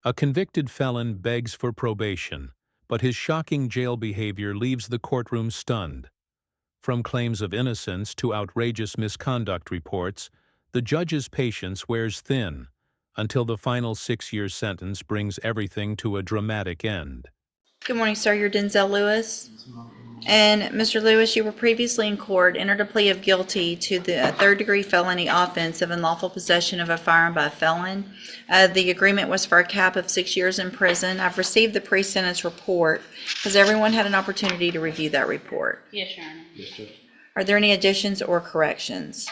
A convicted felon begs for probation, but his shocking jail behavior leaves the courtroom stunned. From claims of innocence to outrageous misconduct reports, the judge's patience wears thin until the final 6-year sentence brings everything to a dramatic end. Good morning, sir. You're Denzel Lewis. And Mr. Lewis, you were previously in court, entered a plea of guilty to the third-degree felony offense of unlawful possession of a firearm by a felon. The agreement was for a cap of 6 years in prison. I've received the pre-sentence report. Has everyone had an opportunity to review that report? Yes, Your Honor. Yes, sir. Are there any additions or corrections?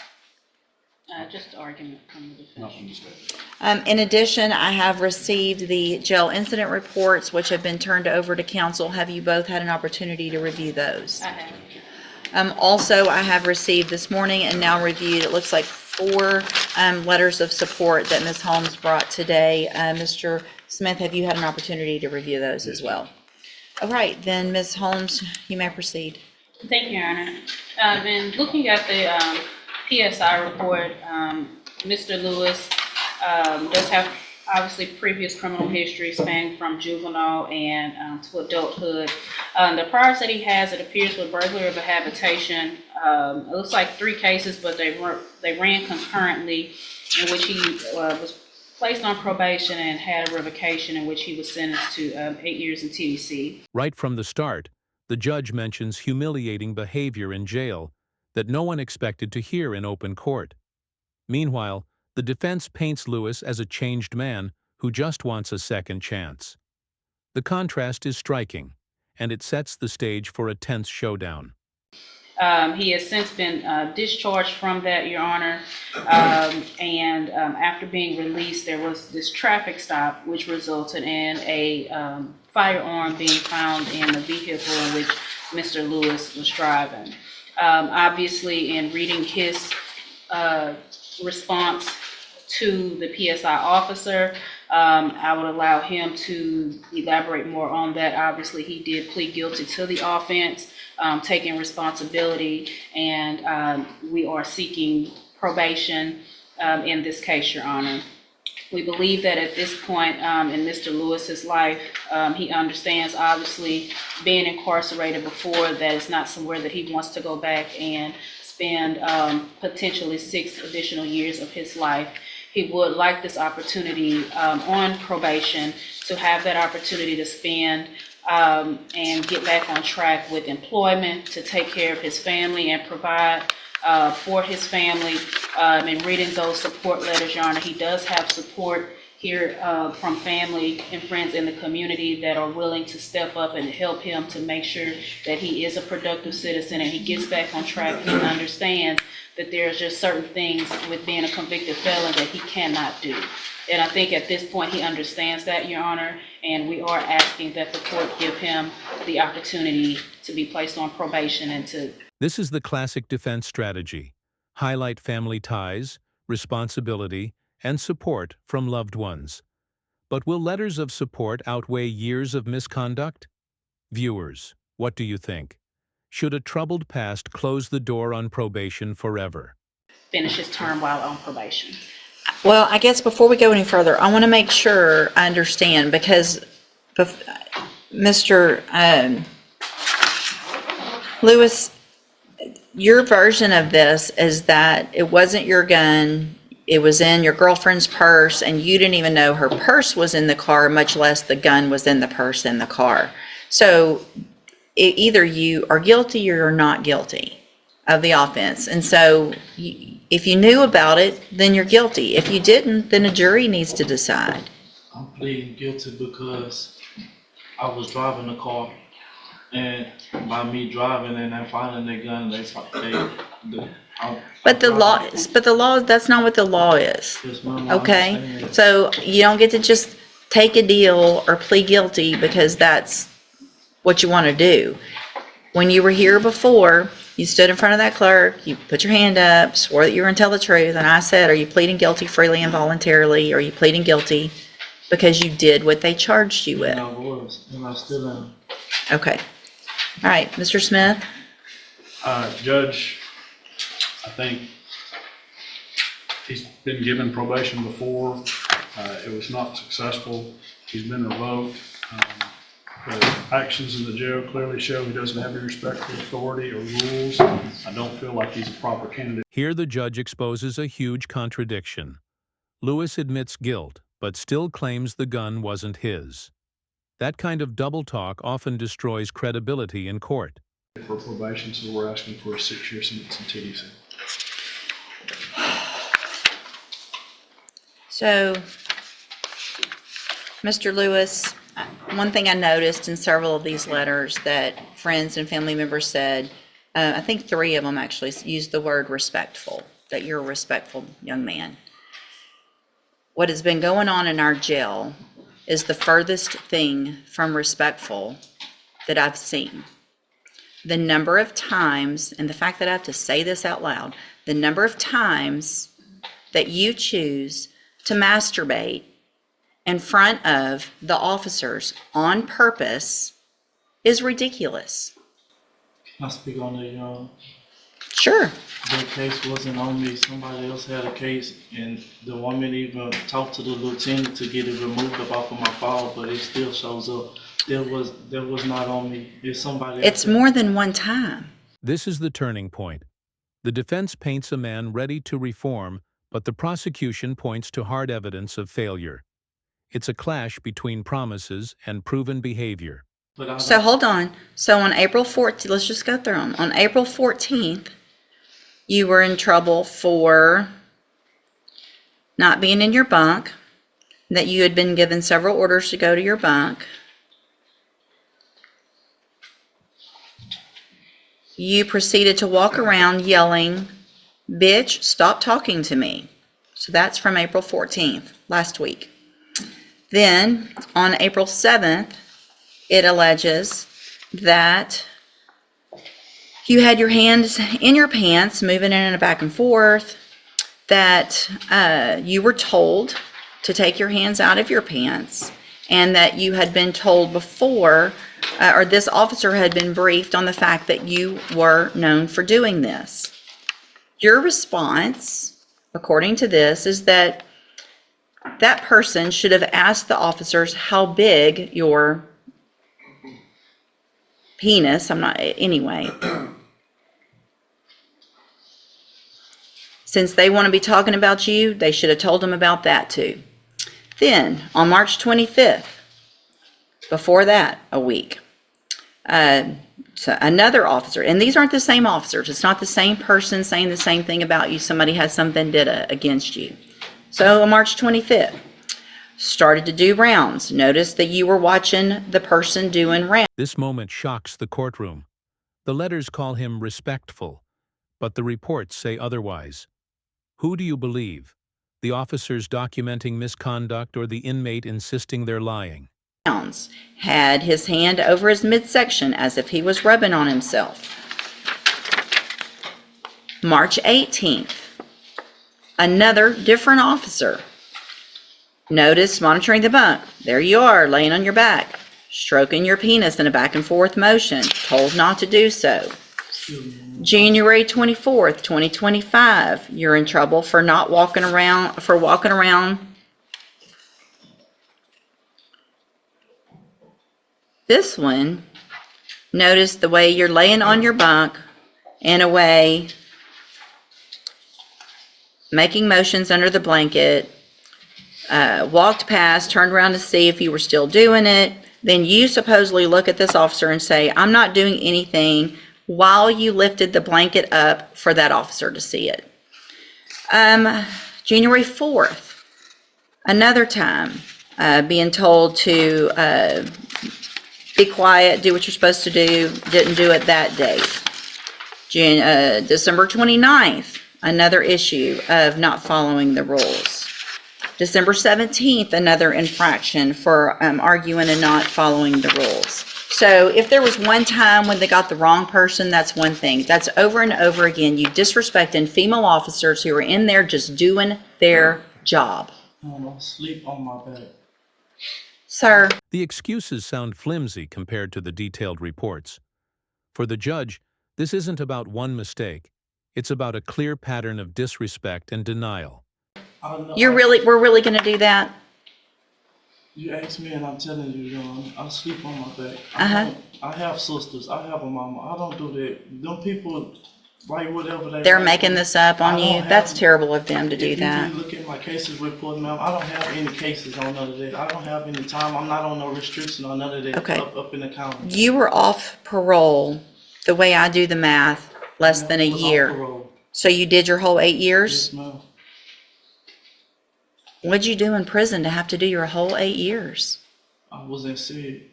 Just argument from the defense. Nothing to say. In addition, I have received the jail incident reports, which have been turned over to counsel. Have you both had an opportunity to review those? I have. Also, I have received this morning and now reviewed, it looks like 4 letters of support that Ms. Holmes brought today. Mr. Smith, have you had an opportunity to review those as well? All right, then Ms. Holmes, you may proceed. Thank you, Your Honor. In looking at the PSI report, Mr. Lewis does have obviously previous criminal history spanning from juvenile and to adulthood. The priors that he has, it appears, with burglary of a habitation. It looks like 3 cases, but they ran concurrently, in which he was placed on probation and had a revocation, in which he was sentenced to 8 years in TDC. Right from the start, the judge mentions humiliating behavior in jail that no one expected to hear in open court. Meanwhile, the defense paints Lewis as a changed man who just wants a second chance. The contrast is striking, and it sets the stage for a tense showdown. He has since been discharged from that, Your Honor, and after being released, there was this traffic stop, which resulted in a firearm being found in the vehicle in which Mr. Lewis was driving. Obviously, in reading his response to the PSI officer, I would allow him to elaborate more on that. Obviously, he did plead guilty to the offense, taking responsibility, and we are seeking probation in this case, Your Honor. We believe that at this point in Mr. Lewis's life, he understands, obviously, being incarcerated before, that it's not somewhere that he wants to go back and spend potentially 6 additional years of his life. He would like this opportunity on probation to have that opportunity to spend and get back on track with employment, to take care of his family and provide for his family. And reading those support letters, Your Honor, he does have support here from family and friends in the community that are willing to step up and help him to make sure that he is a productive citizen and he gets back on track. He understands that there's just certain things with being a convicted felon that he cannot do. And I think at this point he understands that, Your Honor, and we are asking that the court give him the opportunity to be placed on probation and to... This is the classic defense strategy: highlight family ties, responsibility, and support from loved ones. But will letters of support outweigh years of misconduct? Viewers, what do you think? Should a troubled past close the door on probation forever? finish his term while on probation. Well, I guess before we go any further, I want to make sure I understand, because Mr. Lewis, your version of this is that it wasn't your gun, it was in your girlfriend's purse, and you didn't even know her purse was in the car, much less the gun was in the purse in the car. So either you are guilty or you're not guilty of the offense. And so if you knew about it, then you're guilty. If you didn't, then a jury needs to decide. I'm pleading guilty because I was driving the car, and by me driving and then finding the gun, But the law, that's not what the law is. Yes, ma'am, I Okay? understand that. So you don't get to just take a deal or plead guilty because that's what you want to do. When you were here before, you stood in front of that clerk, you put your hand up, swore that you were going to tell the truth, and I said, are you pleading guilty freely and voluntarily, or are you pleading guilty because you did what they charged you with? And I was, and I still am. Okay. All right, Mr. Smith? Judge, I think he's been given probation before. It was not successful. He's been revoked. The actions in the jail clearly show he doesn't have any respect for authority or rules. I don't feel like he's a proper candidate. Here the judge exposes a huge contradiction. Lewis admits guilt, but still claims the gun wasn't his. That kind of double talk often destroys credibility in court. For probation, so we're asking for a 6-year sentence in TDC. So, Mr. Lewis, one thing I noticed in several of these letters that friends and family members said, I think 3 of them actually used the word respectful, that you're a respectful young man. What has been going on in our jail is the furthest thing from respectful that I've seen. The number of times, and the fact that I have to say this out loud, the number of times that you choose to masturbate in front of the officers on purpose is ridiculous. Can I speak on the, Sure. that case wasn't on me, somebody else had a case, and the woman even talked to the lieutenant to get it removed up off of my file, but it still shows up. That was not on me. It's somebody else. It's more than one time. This is the turning point. The defense paints a man ready to reform, but the prosecution points to hard evidence of failure. It's a clash between promises and proven behavior. But So hold on. So on April 14th, let's just go through them. On April 14th, you were in trouble for not being in your bunk, that you had been given several orders to go to your bunk. You proceeded to walk around yelling, "Bitch, stop talking to me." So that's from April 14th, last week. Then on April 7th, it alleges that you had your hands in your pants, moving in and back and forth, that you were told to take your hands out of your pants, and that you had been told before, or this officer had been briefed on the fact that you were known for doing this. Your response, according to this, is that that person should have asked the officers how big your penis, anyway. Since they want to be talking about you, they should have told them about that too. Then, on March 25th, before that, a week, so another officer, and these aren't the same officers, it's not the same person saying the same thing about you, somebody has some vendetta against you. So on March 25th, started to do rounds. Notice that you were watching the person doing rounds. This moment shocks the courtroom. The letters call him respectful, but the reports say otherwise. Who do you believe? The officers documenting misconduct or the inmate insisting they're lying? Had his hand over his midsection as if he was rubbing on himself. March 18th, another different officer. Notice monitoring the bunk. There you are, laying on your back, stroking your penis in a back and forth motion, told not to do so. January 24th, 2025, you're in trouble for walking around. This one, notice the way you're laying on your bunk in a way, making motions under the blanket, walked past, turned around to see if you were still doing it. Then you supposedly look at this officer and say, "I'm not doing anything," while you lifted the blanket up for that officer to see it. January 4th, another time, being told to be quiet, do what you're supposed to do, didn't do it that day. December 29th, another issue of not following the rules. December 17th, another infraction for arguing and not following the rules. So if there was one time when they got the wrong person, that's one thing. That's over and over again, you disrespecting female officers who are in there just doing their job. I don't know, sleep on my back. Sir. The excuses sound flimsy compared to the detailed reports. For the judge, this isn't about one mistake. It's about a clear pattern of disrespect and denial. We're really going to do that? You ask me and I'm telling you, I sleep on my back. Uh-huh. I have sisters, I have a mama, I don't do that. Them people write whatever they They're write. making this up on I don't you. have- That's terrible of them to do If that. you look at my cases report, ma'am, I don't have any cases on none of that. I don't have any time, I'm not on no restriction on none of that Okay. up in the county. You were off parole, the way I do the math, less than a Was on year. parole. So you did your whole 8 years? Yes, ma'am. What'd you do in prison to have to do your whole 8 years? I was in SIG,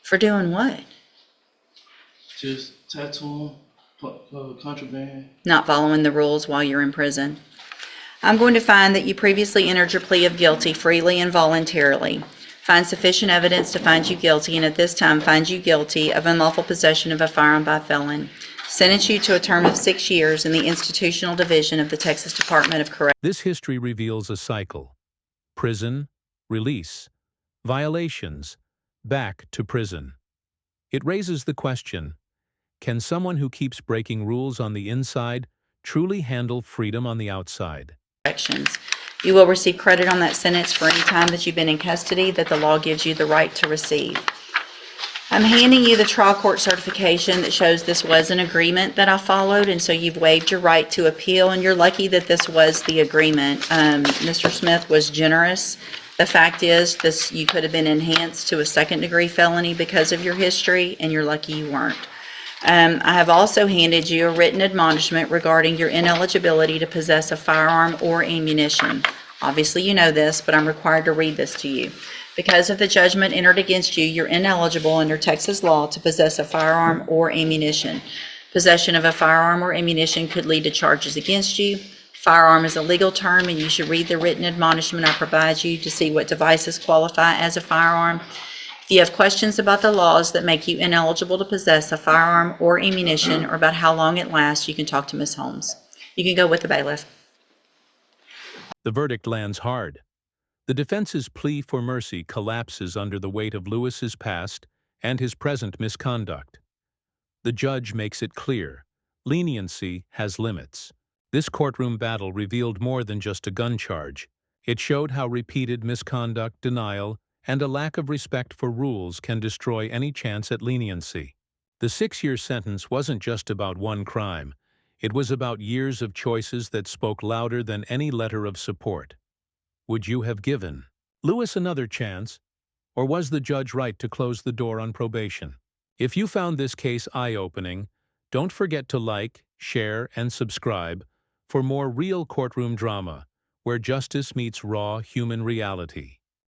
For doing what? just tattooing, contraband. Not following the rules while you're in prison. I'm going to find that you previously entered your plea of guilty freely and voluntarily. Find sufficient evidence to find you guilty, and at this time find you guilty of unlawful possession of a firearm by a felon. Sentence you to a term of 6 years in the Institutional Division of the Texas Department of Corrections. This history reveals a cycle. Prison, release, violations, back to prison. It raises the question, can someone who keeps breaking rules on the inside truly handle freedom on the outside? You will receive credit on that sentence for any time that you've been in custody that the law gives you the right to receive. I'm handing you the trial court certification that shows this was an agreement that I followed, and so you've waived your right to appeal, and you're lucky that this was the agreement. Mr. Smith was generous. The fact is, you could have been enhanced to a second-degree felony because of your history, and you're lucky you weren't. I have also handed you a written admonishment regarding your ineligibility to possess a firearm or ammunition. Obviously, you know this, but I'm required to read this to you. Because of the judgment entered against you, you're ineligible under Texas law to possess a firearm or ammunition. Possession of a firearm or ammunition could lead to charges against you. Firearm is a legal term, and you should read the written admonishment I provide you to see what devices qualify as a firearm. If you have questions about the laws that make you ineligible to possess a firearm or ammunition, or about how long it lasts, you can talk to Ms. Holmes. You can go with the bailiff. The verdict lands hard. The defense's plea for mercy collapses under the weight of Lewis's past and his present misconduct. The judge makes it clear, leniency has limits. This courtroom battle revealed more than just a gun charge. It showed how repeated misconduct, denial, and a lack of respect for rules can destroy any chance at leniency. The 6-year sentence wasn't just about one crime. It was about years of choices that spoke louder than any letter of support. Would you have given Lewis another chance, or was the judge right to close the door on probation? If you found this case eye-opening, don't forget to like, share, and subscribe for more real courtroom drama, where justice meets raw human reality.